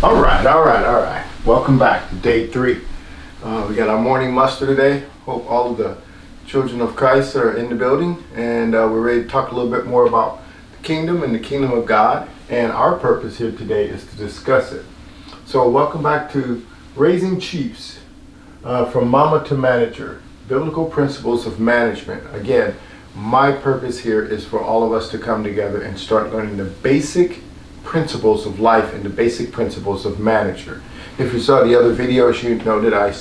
All right. Welcome back to day 3. We got our morning muster today. Hope all of the children of Christ are in the building, and we're ready to talk a little bit more about the kingdom and the kingdom of God. And our purpose here today is to discuss it. So welcome back to Raising Chiefs, from Mama to Manager, Biblical Principles of Management. Again, my purpose here is for all of us to come together and start learning the basic principles of life and the basic principles of manager. If you saw the other videos, you know that I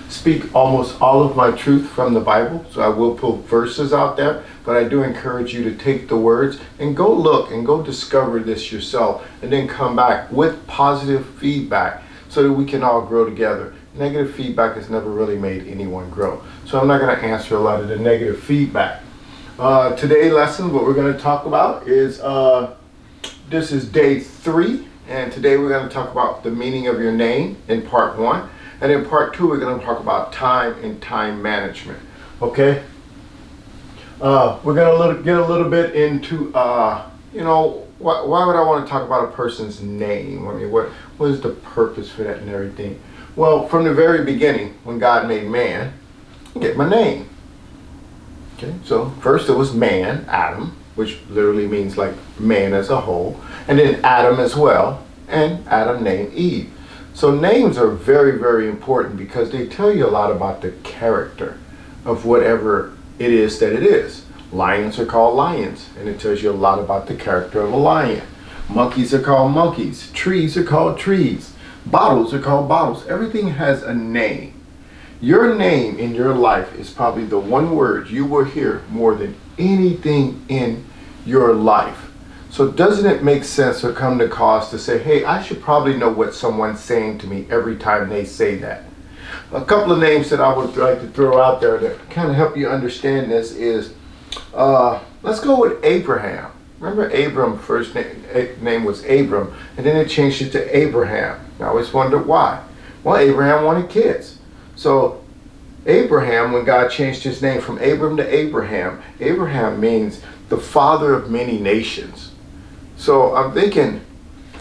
speak almost all of my truth from the Bible. So I will pull verses out there, but I do encourage you to take the words and go look and go discover this yourself, and then come back with positive feedback so that we can all grow together. Negative feedback has never really made anyone grow. So I'm not going to answer a lot of the negative feedback. Today's lesson, what we're going to talk about is this is day 3, and today we're going to talk about the meaning of your name in part 1, and in part 2 we're going to talk about time and time management. Okay, we're going to get a little bit into why would I want to talk about a person's name? I mean, what is the purpose for that and everything? Well, from the very beginning, when God made man, he gave him a name. Okay, so first it was man, Adam, which literally means like man as a whole, and then Adam as well, and Adam named Eve. So names are very, very important because they tell you a lot about the character of whatever it is that it is. Lions are called lions, and it tells you a lot about the character of a lion. Monkeys are called monkeys. Trees are called trees. Bottles are called bottles. Everything has a name. Your name in your life is probably the one word you will hear more than anything in your life. So doesn't it make sense or come to cause to say, hey, I should probably know what someone's saying to me every time they say that? A couple of names that I would like to throw out there that kind of help you understand this is, let's go with Abraham. Remember Abram, first name was Abram, and then it changed it to Abraham. I always wondered why. Well, Abraham wanted kids. So Abraham, when God changed his name from Abram to Abraham, Abraham means the father of many nations. So I'm thinking,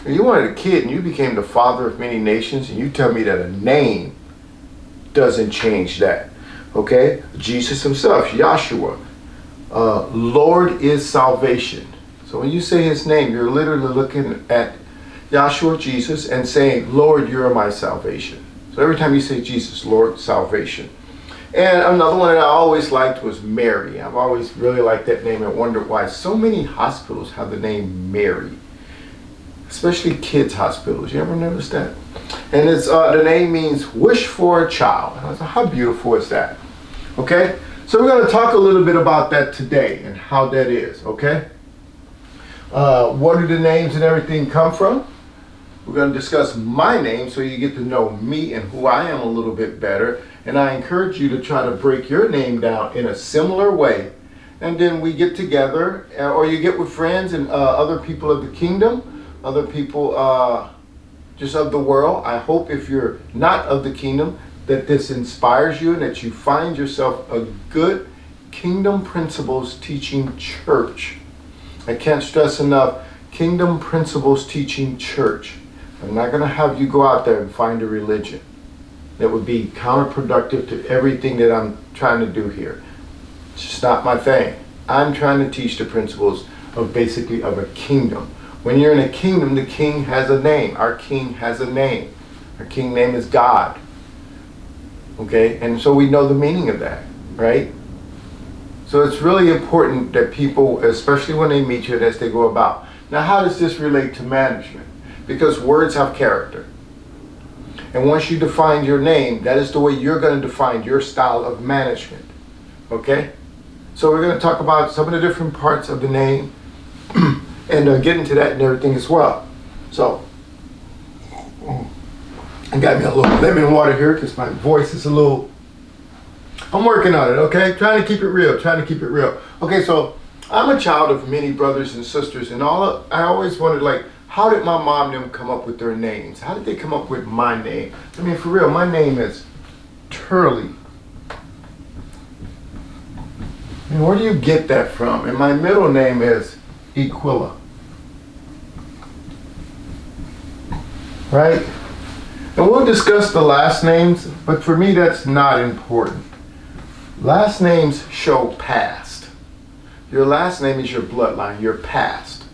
if you wanted a kid and you became the father of many nations, and you tell me that a name doesn't change that. Okay? Jesus himself, Yahshua, Lord is salvation. So when you say his name, you're literally looking at Yahshua, Jesus, and saying, Lord, you're my salvation. So every time you say Jesus, Lord, salvation. And another one that I always liked was Mary. I've always really liked that name and wondered why so many hospitals have the name Mary, especially kids hospitals. You ever notice that? And it's the name means wish for a child. And I was like, how beautiful is that? Okay, so we're going to talk a little bit about that today and how that is. Okay, what do the names and everything come from? We're going to discuss my name so you get to know me and who I am a little bit better. And I encourage you to try to break your name down in a similar way. And then we get together, or you get with friends and other people of the kingdom, other people just of the world. I hope if you're not of the kingdom, that this inspires you and that you find yourself a good kingdom principles teaching church. I can't stress enough, kingdom principles teaching church. I'm not going to have you go out there and find a religion that would be counterproductive to everything that I'm trying to do here. It's just not my thing. I'm trying to teach the principles of basically of a kingdom. When you're in a kingdom, the king has a name. Our king has a name. Our king name is God. Okay, and so we know the meaning of that, right? So it's really important that people, especially when they meet you, as they go about. Now, how does this relate to management? Because words have character. And once you define your name, that is the way you're going to define your style of management. Okay? So we're going to talk about some of the different parts of the name and get into that and everything as well. So, I got me a little lemon water here because my voice is a little... I'm working on it, okay? Trying to keep it real, Okay, so I'm a child of many brothers and sisters, and I always wondered, like, how did my mom and them come up with their names? How did they come up with my name? I mean, for real, my name is Turley. And where do you get that from? And my middle name is Equilla. right? And we'll discuss the last names, but for me that's not important. Last names show past. Your last name is your bloodline, your past.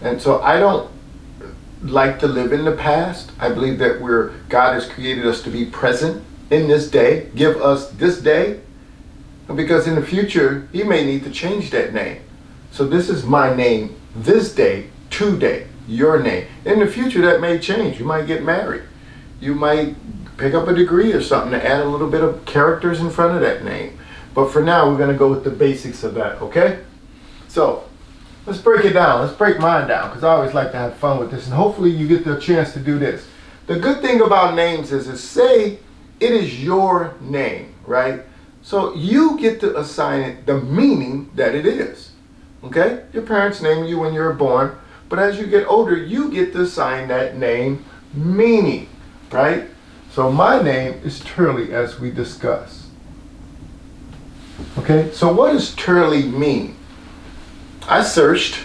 And so I don't like to live in the past. I believe that God has created us to be present in this day. Give us this day, because in the future He may need to change that name. So this is my name this day, today, your name. In the future that may change. You might get married. You might pick up a degree or something to add a little bit of characters in front of that name. But for now we're going to go with the basics of that, okay? So let's break it down. Let's break mine down, because I always like to have fun with this, and hopefully you get the chance to do this. The good thing about names is say it is your name, right? So you get to assign it the meaning that it is, okay? Your parents named you when you were born, but as you get older, you get to assign that name meaning, right? So my name is Turley, as we discussed. Okay, so what does Turley mean? I searched,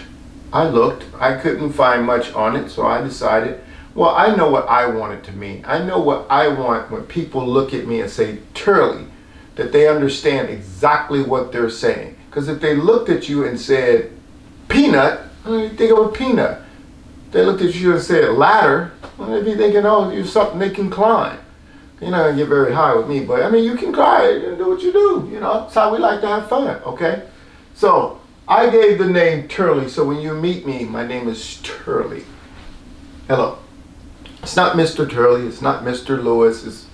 I looked, I couldn't find much on it, so I decided, well, I know what I want it to mean. I know what I want when people look at me and say Turley, that they understand exactly what they're saying. Because if they looked at you and said peanut, you think of a peanut. If they looked at you and said ladder, well, they'd be thinking, oh, you're something they can climb. You're not gonna get very high with me, but I mean, you can climb, you can do what you do, you know. That's how we like to have fun, okay? So I gave the name Turley, so when you meet me, my name is Turley. Hello. It's not Mr. Turley, it's not Mr. Lewis,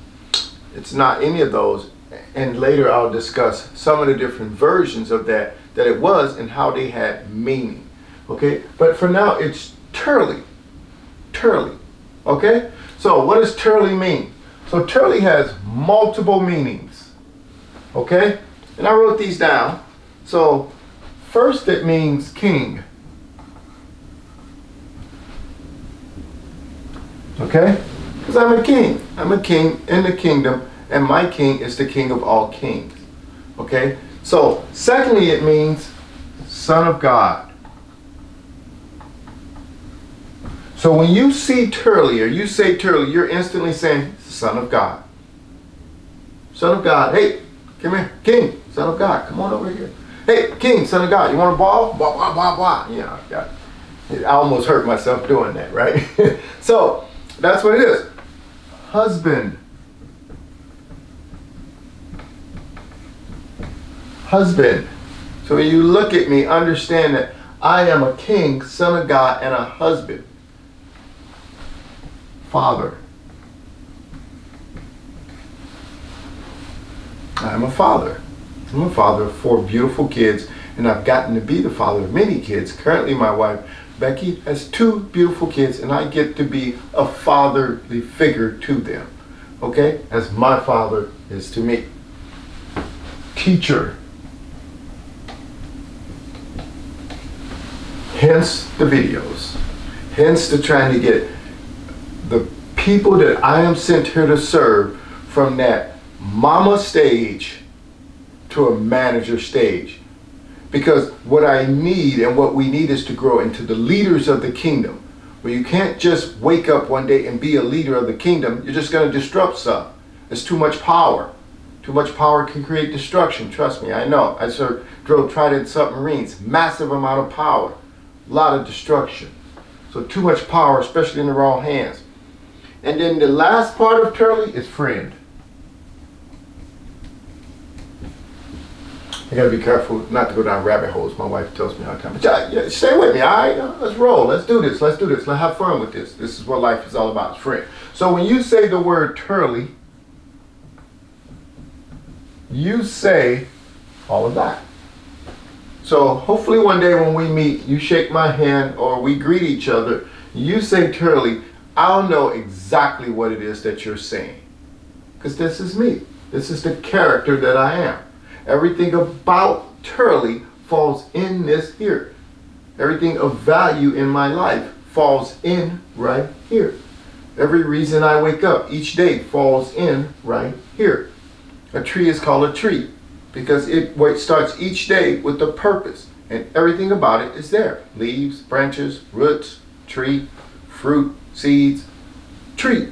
it's not any of those. And later I'll discuss some of the different versions of that it was and how they had meaning. Okay? But for now it's Turley. Turley. Okay? So what does Turley mean? So Turley has multiple meanings. Okay? And I wrote these down. So first it means king. Okay? Because I'm a king. I'm a king in the kingdom, and my king is the king of all kings. Okay? So secondly it means son of God. So when you see Turley, or you say Turley, you're instantly saying son of God. Son of God. Hey, come here. King, son of God. Come on over here. Hey, king, son of God. You want a ball? Blah, blah, blah, blah. Yeah, I almost hurt myself doing that, right? So that's what it is. Husband. Husband. So when you look at me, understand that I am a king, son of God, and a husband. Father. I'm a father. I'm a father of 4 beautiful kids, and I've gotten to be the father of many kids. Currently, my wife, Becky, has 2 beautiful kids, and I get to be a fatherly figure to them, okay? As my father is to me. Teacher. Hence the videos. Hence the trying to get the people that I am sent here to serve from that mama stage to a manager stage. Because what I need and what we need is to grow into the leaders of the kingdom. Where you can't just wake up one day and be a leader of the kingdom. You're just going to disrupt stuff. It's too much power. Too much power can create destruction. Trust me, I know. I drove Trident submarines. Massive amount of power. A lot of destruction. So too much power, especially in the wrong hands. And then the last part of Turley is friend. I gotta be careful not to go down rabbit holes. My wife tells me all the time. But stay with me, all right? Let's roll. Let's do this. Let's do this. Let's have fun with this. This is what life is all about, friend. So when you say the word Turley, you say all of that. So hopefully one day when we meet, you shake my hand or we greet each other, you say Turley, I'll know exactly what it is that you're saying. Because this is me. This is the character that I am. Everything about Turley falls in this here. Everything of value in my life falls in right here. Every reason I wake up each day falls in right here. A tree is called a tree because it starts each day with a purpose, and everything about it is there. Leaves, branches, roots, tree, fruit, seeds, treat,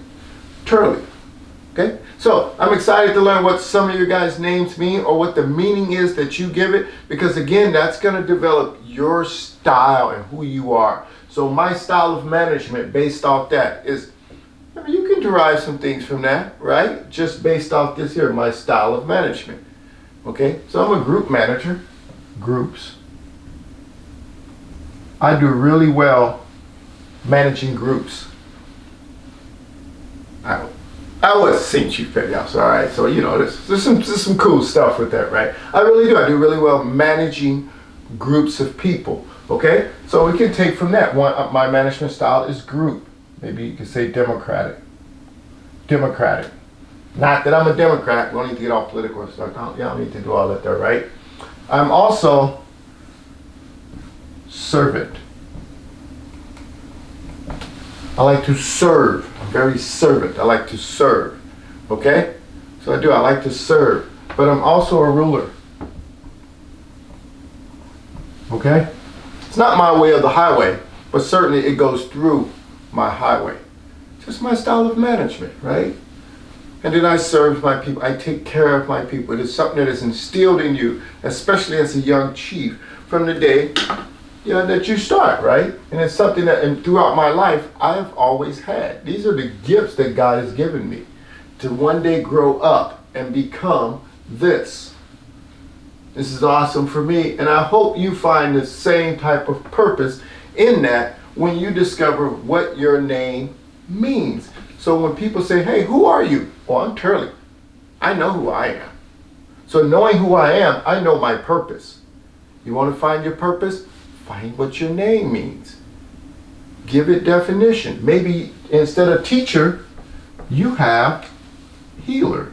Turley. Okay, so I'm excited to learn what some of your guys' names mean or what the meaning is that you give it, because again, that's going to develop your style and who you are. So my style of management based off that is, I mean, you can derive some things from that, right? Just based off this here, my style of management. Okay, so I'm a group manager, groups. I do really well managing groups. I was St. Chief Petty Officer, all right? So, you know, there's some cool stuff with that, right? I really do. I do really well managing groups of people, okay? So we can take from that. My management style is group. Maybe you could say democratic. Democratic. Not that I'm a Democrat. We don't need to get all political and stuff. I don't need to do all that there, right? I'm also servant. I like to serve. I'm very servant. I like to serve. Okay? So I do. I like to serve. But I'm also a ruler. Okay? It's not my way or the highway, but certainly it goes through my highway. Just my style of management, right? And then I serve my people. I take care of my people. It is something that is instilled in you, especially as a young chief, from the day that you start, right? And it's something that, and throughout my life, I have always had. These are the gifts that God has given me to one day grow up and become this. This is awesome for me, and I hope you find the same type of purpose in that when you discover what your name means. So when people say, hey, who are you? Oh, I'm Turley. I know who I am. So knowing who I am, I know my purpose. You want to find your purpose? Find what your name means. Give it definition. Maybe instead of teacher, you have healer.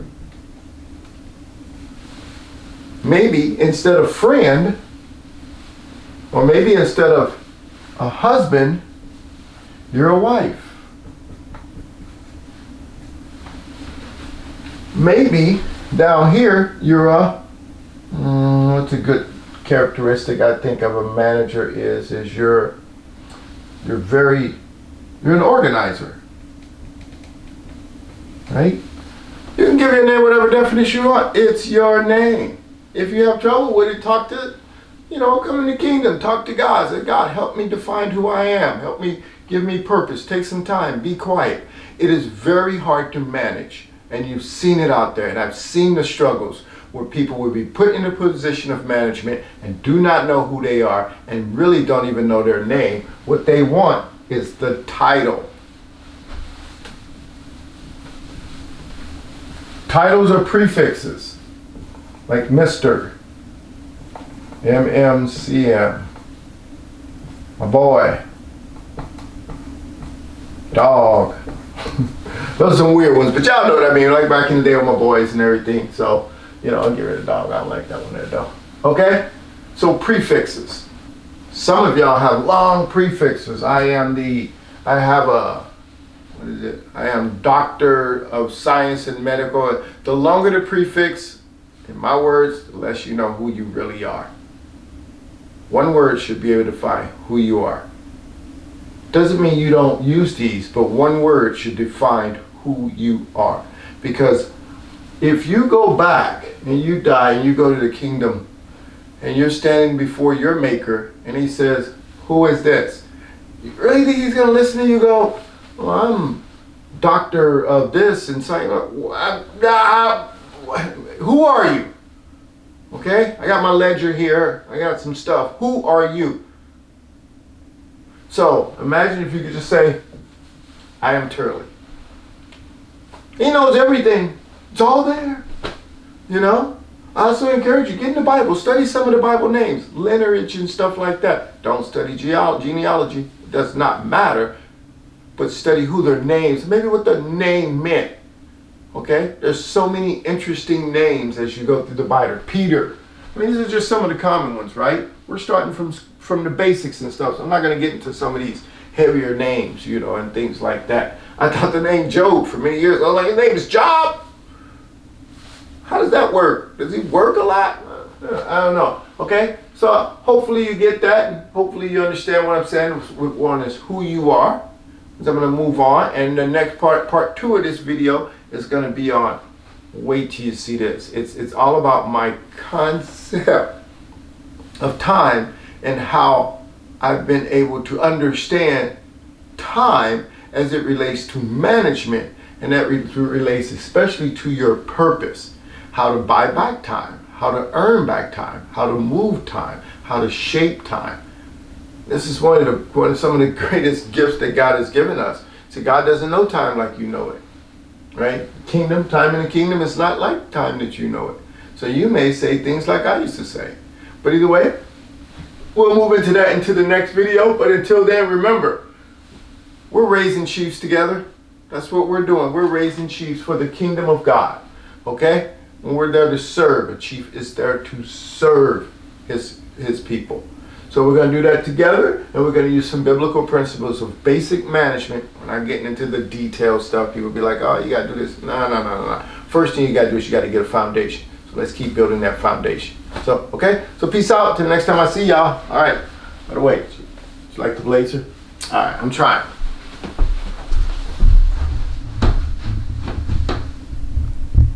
Maybe instead of friend, or maybe instead of a husband, you're a wife. Maybe down here you're a, what's a good characteristic I think of a manager is you're an organizer, right? You can give your name whatever definition you want. It's your name. If you have trouble with it, talk to, come in the kingdom, talk to God. Say, God, help me define who I am. Help me, give me purpose. Take some time, be quiet. It is very hard to manage. And you've seen it out there, and I've seen the struggles where people will be put in a position of management and do not know who they are and really don't even know their name. What they want is the title. Titles are prefixes, like Mr., MMCM, my boy, dog. Those are some weird ones, but y'all know what I mean, like back in the day with my boys and everything. So, I'll get rid of dog. I don't like that one there though. Okay? So prefixes. Some of y'all have long prefixes. I am Doctor of Science and Medical. The longer the prefix, in my words, the less you know who you really are. One word should be able to define who you are. Doesn't mean you don't use these, but one word should define who you are. Because if you go back and you die and you go to the kingdom and you're standing before your maker and he says, who is this? You really think he's going to listen to you go, well, I'm doctor of this and saying, who are you? Okay, I got my ledger here. I got some stuff. Who are you? So imagine if you could just say, I am Turley. He knows everything. It's all there. I also encourage you, get in the Bible, study some of the Bible names, lineage and stuff like that. Don't study genealogy. It does not matter. But study who their names, maybe what the name meant. Okay? There's so many interesting names as you go through the Bible. Peter. I mean, these are just some of the common ones, right? We're starting from the basics and stuff. So I'm not going to get into some of these heavier names, and things like that. I thought the name Job for many years. I was like, his name is Job. How does that work? Does he work a lot? I don't know. Okay? So hopefully you get that, and hopefully you understand what I'm saying. One is who you are. is I'm going to move on, and the next part 2 of this video is going to be on, wait till you see this. It's all about my concept of time and how I've been able to understand time as it relates to management, and that relates especially to your purpose. How to buy back time, how to earn back time, how to move time, how to shape time. This is some of the greatest gifts that God has given us. See, God doesn't know time like you know it, right? Time in the kingdom is not like time that you know it. So you may say things like I used to say. But either way, we'll move into the next video. But until then, remember, we're raising chiefs together. That's what we're doing. We're raising chiefs for the kingdom of God, okay? And we're there to serve. A chief is there to serve his people. So we're going to do that together, and we're going to use some biblical principles of basic management. We're not getting into the detailed stuff. People be like, oh, you got to do this. No. First thing you got to do is you got to get a foundation. So let's keep building that foundation. So, okay? So peace out. Till the next time I see y'all. All right. By the way, you like the blazer? All right. I'm trying.